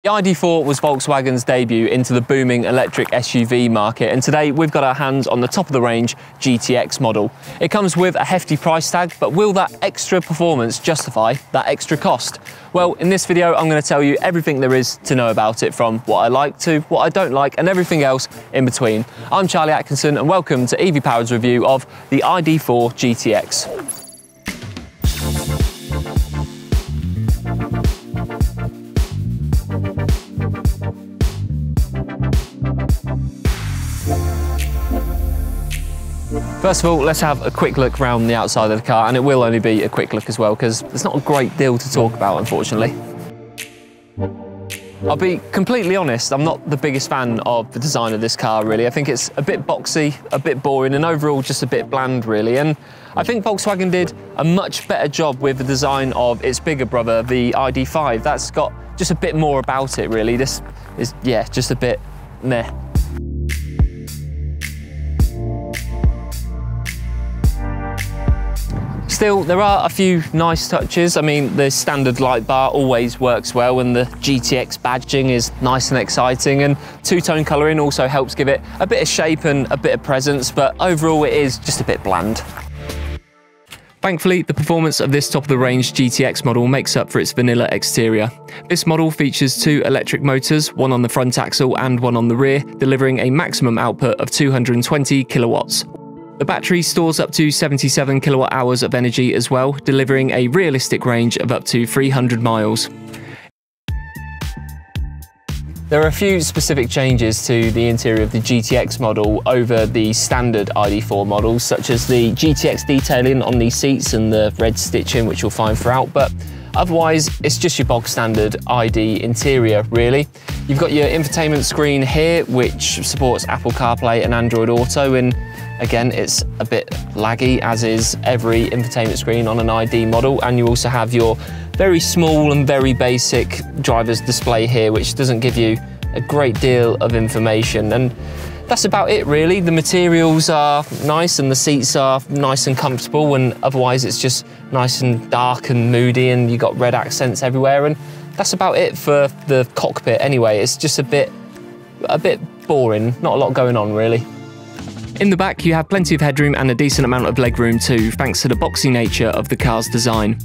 The ID.4 was Volkswagen's debut into the booming electric SUV market, and today we've got our hands on the top-of-the-range GTX model. It comes with a hefty price tag, but will that extra performance justify that extra cost? Well, in this video I'm going to tell you everything there is to know about it, from what I like to what I don't like and everything else in between. I'm Charlie Atkinson and welcome to EV Powered's review of the ID.4 GTX. First of all, let's have a quick look around the outside of the car, and it will only be a quick look as well because there's not a great deal to talk about, unfortunately. I'll be completely honest, I'm not the biggest fan of the design of this car, really. I think it's a bit boxy, a bit boring, and overall just a bit bland, really. And I think Volkswagen did a much better job with the design of its bigger brother, the ID.5. That's got just a bit more about it, really. This is, yeah, just a bit meh. Still, there are a few nice touches. I mean, the standard light bar always works well, and the GTX badging is nice and exciting, and two-tone colouring also helps give it a bit of shape and a bit of presence, but overall it is just a bit bland. Thankfully, the performance of this top-of-the-range GTX model makes up for its vanilla exterior. This model features two electric motors, one on the front axle and one on the rear, delivering a maximum output of 220 kilowatts. The battery stores up to 77 kilowatt hours of energy as well, delivering a realistic range of up to 300 miles. There are a few specific changes to the interior of the GTX model over the standard ID.4 models, such as the GTX detailing on the seats and the red stitching, which you'll find throughout, but otherwise it's just your bog standard ID interior, really. You've got your infotainment screen here, which supports Apple CarPlay and Android Auto, and again, it's a bit laggy, as is every infotainment screen on an ID model. And you also have your very small and very basic driver's display here, which doesn't give you a great deal of information. And that's about it, really. The materials are nice and the seats are nice and comfortable, and otherwise it's just nice and dark and moody, and you've got red accents everywhere. And that's about it for the cockpit anyway. It's just a bit boring, not a lot going on, really. In the back, you have plenty of headroom and a decent amount of legroom too, thanks to the boxy nature of the car's design.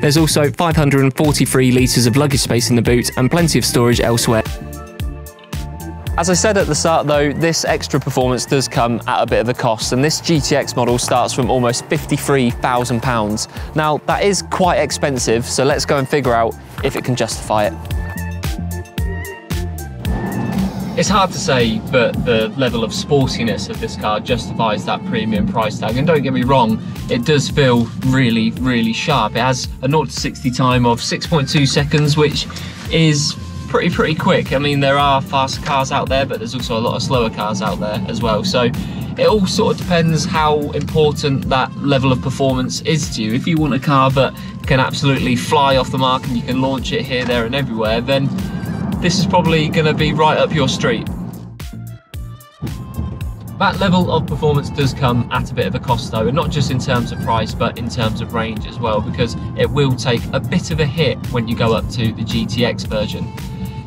There's also 543 litres of luggage space in the boot and plenty of storage elsewhere. As I said at the start though, this extra performance does come at a bit of a cost, and this GTX model starts from almost £53,000. Now, that is quite expensive, so let's go and figure out if it can justify it. It's hard to say, but the level of sportiness of this car justifies that premium price tag. And don't get me wrong, it does feel really, really sharp. It has a 0 to 60 time of 6.2 seconds, which is pretty quick. I mean, there are faster cars out there, but there's also a lot of slower cars out there as well. So it all sort of depends how important that level of performance is to you. If you want a car that can absolutely fly off the mark and you can launch it here, there and everywhere, then this is probably going to be right up your street. That level of performance does come at a bit of a cost though, and not just in terms of price, but in terms of range as well, because it will take a bit of a hit when you go up to the GTX version.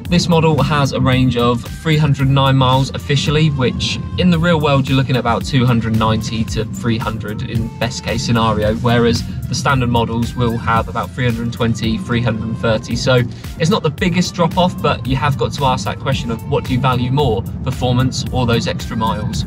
This model has a range of 309 miles officially, which in the real world you're looking at about 290 to 300 in best case scenario, whereas the standard models will have about 320, 330. So it's not the biggest drop off, but you have got to ask that question of what do you value more, performance or those extra miles?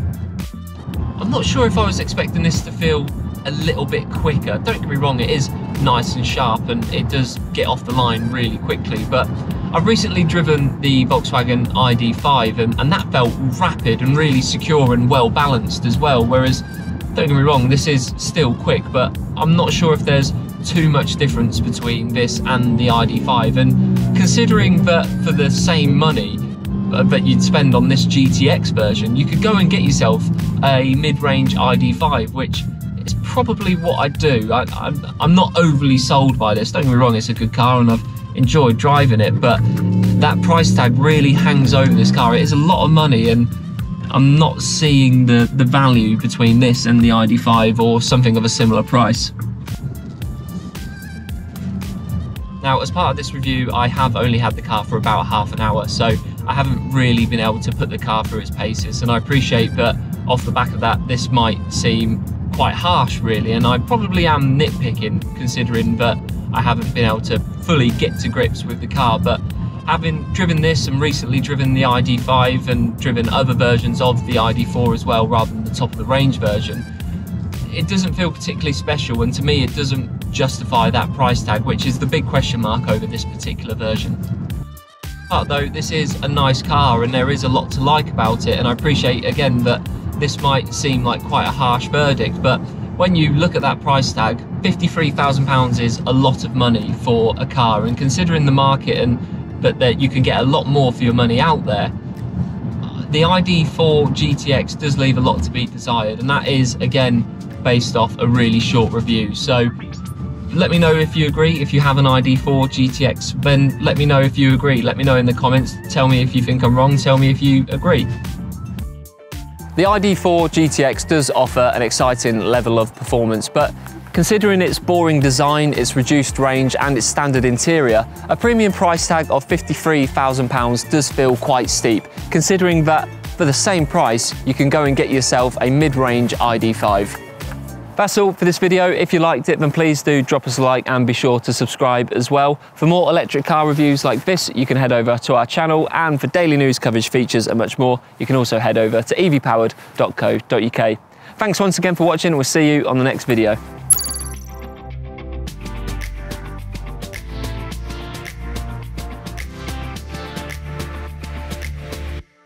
I'm not sure if I was expecting this to feel a little bit quicker. Don't get me wrong, it is nice and sharp and it does get off the line really quickly, but I've recently driven the Volkswagen ID.5 and that felt rapid and really secure and well balanced as well, whereas, don't get me wrong, this is still quick, but I'm not sure if there's too much difference between this and the ID.5, and considering that for the same money that you'd spend on this GTX version, you could go and get yourself a mid-range ID.5, which is probably what I'd do. I'm not overly sold by this. Don't get me wrong, it's a good car and I've enjoyed driving it, but that price tag really hangs over this car. It is a lot of money, and I'm not seeing the value between this and the ID.5 or something of a similar price. Now, as part of this review, I have only had the car for about half an hour, so I haven't really been able to put the car through its paces, and I appreciate that off the back of that, this might seem quite harsh really, and I probably am nitpicking considering that I haven't been able to fully get to grips with the car. But having driven this and recently driven the ID.5 and driven other versions of the ID.4 as well, rather than the top of the range version, it doesn't feel particularly special, and to me it doesn't justify that price tag, which is the big question mark over this particular version. But though this is a nice car and there is a lot to like about it, and I appreciate again that this might seem like quite a harsh verdict, but when you look at that price tag, £53,000 is a lot of money for a car, and considering the market and that you can get a lot more for your money out there, the ID.4 GTX does leave a lot to be desired, and that is again based off a really short review. So let me know if you agree. If you have an ID.4 GTX, then let me know if you agree. Let me know in the comments. Tell me if you think I'm wrong. Tell me if you agree. The ID.4 GTX does offer an exciting level of performance, but considering its boring design, its reduced range and its standard interior, a premium price tag of £53,000 does feel quite steep, considering that for the same price you can go and get yourself a mid-range ID.5. That's all for this video. If you liked it, then please do drop us a like and be sure to subscribe as well. For more electric car reviews like this, you can head over to our channel, and for daily news coverage, features and much more, you can also head over to evpowered.co.uk. Thanks once again for watching, and we'll see you on the next video.